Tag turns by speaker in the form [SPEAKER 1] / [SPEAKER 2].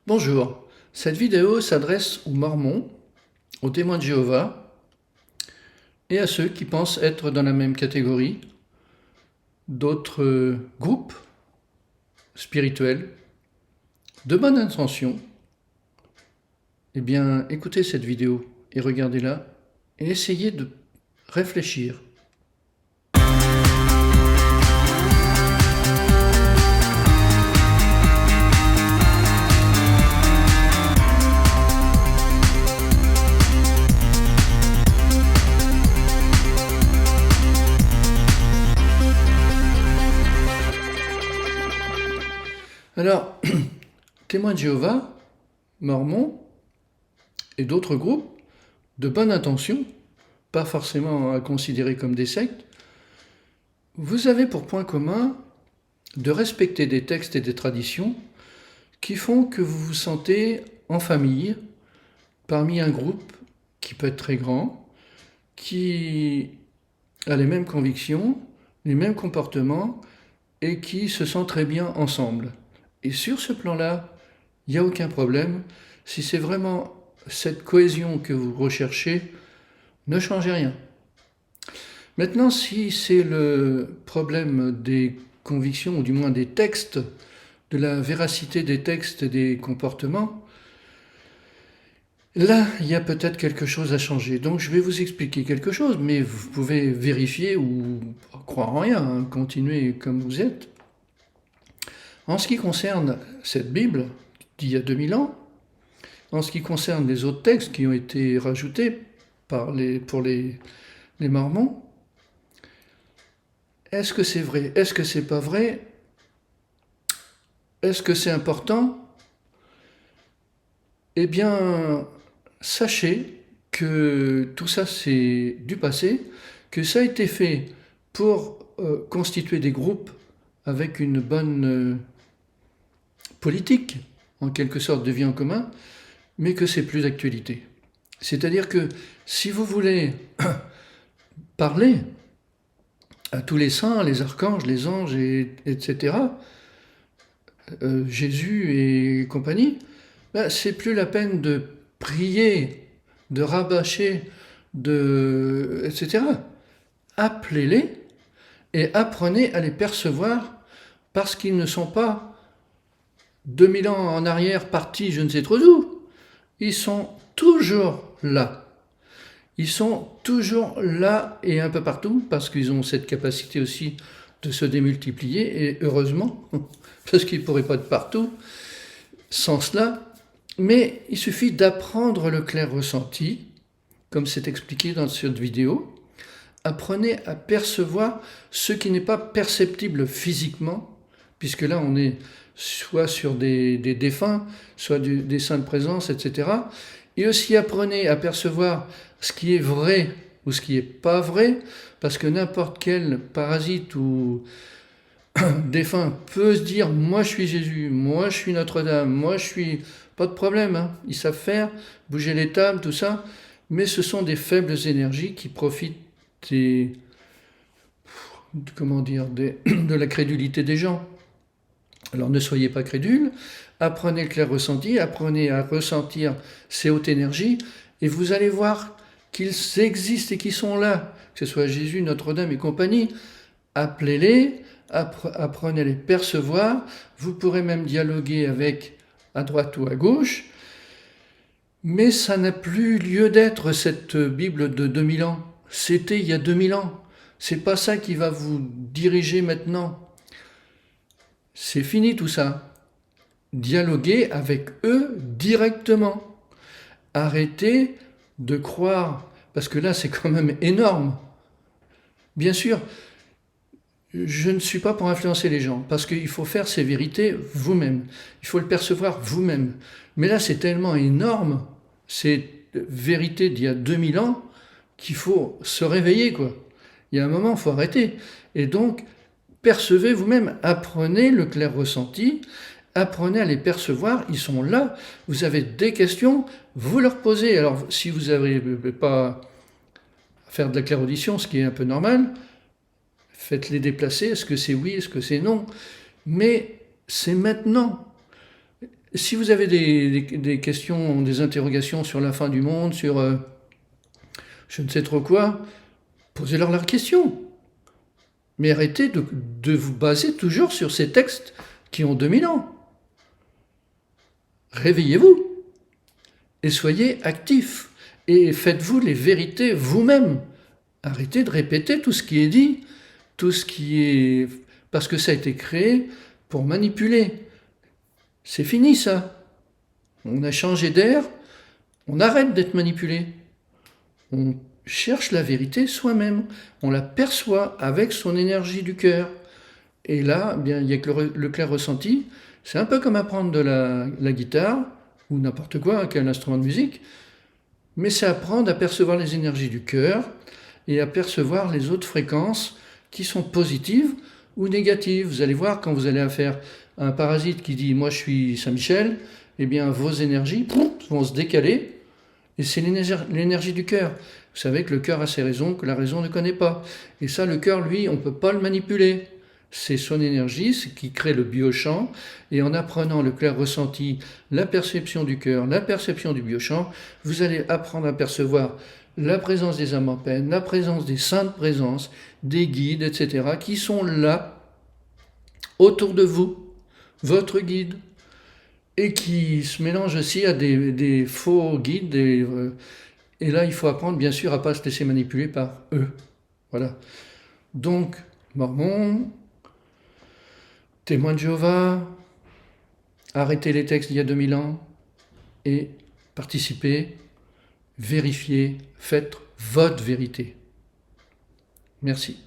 [SPEAKER 1] Bonjour, cette vidéo s'adresse aux Mormons, aux témoins de Jéhovah et à ceux qui pensent être dans la même catégorie d'autres groupes spirituels de bonne intention. Eh bien, écoutez cette vidéo et regardez-la et essayez de réfléchir. Alors, témoins de Jéhovah, Mormons et d'autres groupes de bonne intention, pas forcément à considérer comme des sectes, vous avez pour point commun de respecter des textes et des traditions qui font que vous vous sentez en famille parmi un groupe qui peut être très grand, qui a les mêmes convictions, les mêmes comportements et qui se sent très bien ensemble. Et sur ce plan-là, il n'y a aucun problème. Si c'est vraiment cette cohésion que vous recherchez, ne changez rien. Maintenant, si c'est le problème des convictions, ou du moins des textes, de la véracité des textes et des comportements, là, il y a peut-être quelque chose à changer. Donc je vais vous expliquer quelque chose, mais vous pouvez vérifier ou croire en rien, hein, continuer comme vous êtes. En ce qui concerne cette Bible d'il y a 2000 ans, en ce qui concerne les autres textes qui ont été rajoutés pour les Mormons, est-ce que c'est vrai? Est-ce que c'est pas vrai? Est-ce que c'est important? Eh bien, sachez que tout ça c'est du passé, que ça a été fait pour constituer des groupes avec une bonne politique, en quelque sorte de vie en commun, mais que c'est plus d'actualité. C'est-à-dire que si vous voulez parler à tous les saints, les archanges, les anges, etc., Jésus et compagnie, ben, c'est plus la peine de prier, de rabâcher, etc. Appelez-les et apprenez à les percevoir parce qu'ils ne sont pas 2000 ans en arrière partis je ne sais trop où. Ils sont toujours là. Ils sont toujours là et un peu partout parce qu'ils ont cette capacité aussi de se démultiplier et heureusement, parce qu'ils ne pourraient pas être partout sans cela. Mais il suffit d'apprendre le clair ressenti, comme c'est expliqué dans cette vidéo. Apprenez à percevoir ce qui n'est pas perceptible physiquement, puisque là on est soit sur des défunts, soit des saints de présence, etc. Et aussi apprenez à percevoir ce qui est vrai ou ce qui n'est pas vrai, parce que n'importe quel parasite ou défunt peut se dire « moi je suis Jésus, moi je suis Notre-Dame, moi je suis... » Pas de problème, hein. Ils savent faire, bouger les tables, tout ça, mais ce sont des faibles énergies qui profitent de la crédulité des gens. Alors ne soyez pas crédules, apprenez le clair ressenti, apprenez à ressentir ces hautes énergies, et vous allez voir qu'ils existent et qu'ils sont là, que ce soit Jésus, Notre-Dame et compagnie. Appelez-les, apprenez à les percevoir, vous pourrez même dialoguer avec à droite ou à gauche, mais ça n'a plus lieu d'être cette Bible de 2000 ans. C'était il y a 2000 ans. C'est pas ça qui va vous diriger maintenant. C'est fini tout ça. Dialoguez avec eux directement. Arrêtez de croire, parce que là c'est quand même énorme. Bien sûr, je ne suis pas pour influencer les gens, parce qu'il faut faire ces vérités vous-même. Il faut le percevoir vous-même. Mais là c'est tellement énorme, ces vérités d'il y a 2000 ans, qu'il faut se réveiller, quoi. Il y a un moment, il faut arrêter. Et donc, percevez vous-même, apprenez le clair ressenti, apprenez à les percevoir, ils sont là, vous avez des questions, vous leur posez. Alors si vous n'arrivez pas à faire de la clairaudition, ce qui est un peu normal, faites-les déplacer, est-ce que c'est oui, est-ce que c'est non, mais c'est maintenant. Si vous avez des questions, des interrogations sur la fin du monde, sur je ne sais trop quoi, posez-leur la question. Mais arrêtez de vous baser toujours sur ces textes qui ont 2000 ans. Réveillez-vous et soyez actifs et faites-vous les vérités vous-même. Arrêtez de répéter tout ce qui est dit, tout ce qui est... parce que ça a été créé pour manipuler. C'est fini ça. On a changé d'air, on arrête d'être manipulé. On cherche la vérité soi-même, on la perçoit avec son énergie du cœur. Et là, bien, il n'y a que le clair ressenti. C'est un peu comme apprendre de la guitare, ou n'importe quoi, quel instrument de musique, mais c'est apprendre à percevoir les énergies du cœur et à percevoir les autres fréquences qui sont positives ou négatives. Vous allez voir, quand vous allez faire un parasite qui dit « moi je suis Saint-Michel », eh bien vos énergies vont se décaler, et c'est l'énergie du cœur. Vous savez que le cœur a ses raisons que la raison ne connaît pas. Et ça, le cœur, lui, on ne peut pas le manipuler. C'est son énergie, c'est qui crée le biochamp. Et en apprenant le clair ressenti, la perception du cœur, la perception du biochamp, vous allez apprendre à percevoir la présence des âmes en peine, la présence des saintes présences, des guides, etc., qui sont là, autour de vous, votre guide, et qui se mélangent aussi à des faux guides. Et là, il faut apprendre, bien sûr, à ne pas se laisser manipuler par eux. Voilà. Donc, Mormon, témoin de Jéhovah, arrêtez les textes d'il y a 2000 ans et participez, vérifiez, faites votre vérité. Merci.